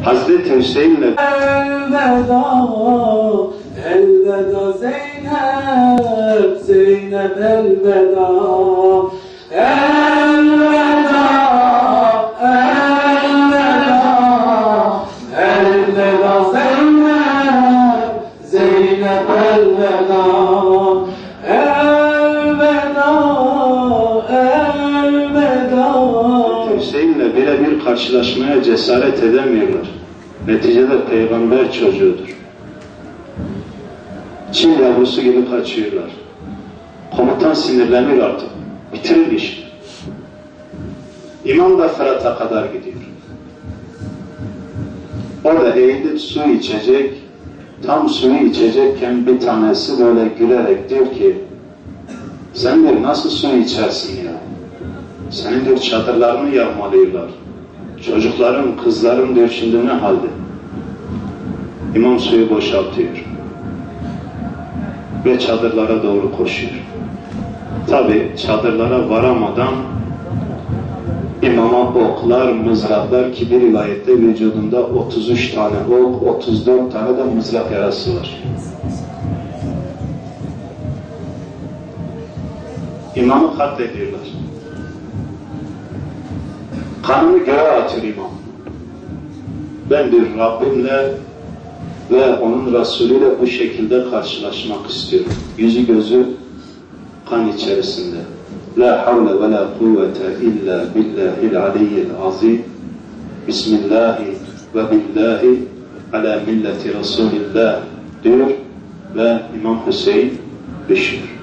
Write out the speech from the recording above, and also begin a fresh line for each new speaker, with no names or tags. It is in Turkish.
Hazreti Hüseyin'le
elveda, elveda Zeynep, Zeynep elveda, elveda, elveda, elveda Zeynep, Zeynep elveda, elveda, elveda.
Hüseyin'le birebir karşılaşmaya cesaret edemiyorlar. Neticede peygamber çocuğudur. Çin yavrusu gibi kaçıyorlar. Komutan sinirlenir artık. Bitirir işi. İmam da Fırat'a kadar gidiyor. Orada eğilip su içecek, tam suyu içecekken bir tanesi böyle gülerek diyor ki, sen diyor nasıl su içersin ya? Senin diyor çadırlarını yağmalıyorlar. Çocukların, kızların diyor şimdi ne halde? İmam suyu boşaltıyor. Ve çadırlara doğru koşuyor. Tabi çadırlara varamadan imama oklar, mızraklar ki bir rivayette vücudunda 33 tane ok, 34 tane de mızrak yarası var. İmamı katlediyorlar. Kanını göğe atıyor imam. Ben bir Rabbimle ve onun Resulüyle bu şekilde karşılaşmak istiyorum. Yüzü gözü kan içerisinde. La havle ve la kuvvete illa billahil aliyyil azim. Bismillahi ve billahi ala milleti Resulillah diyor ve İmam Hüseyin düşüyor.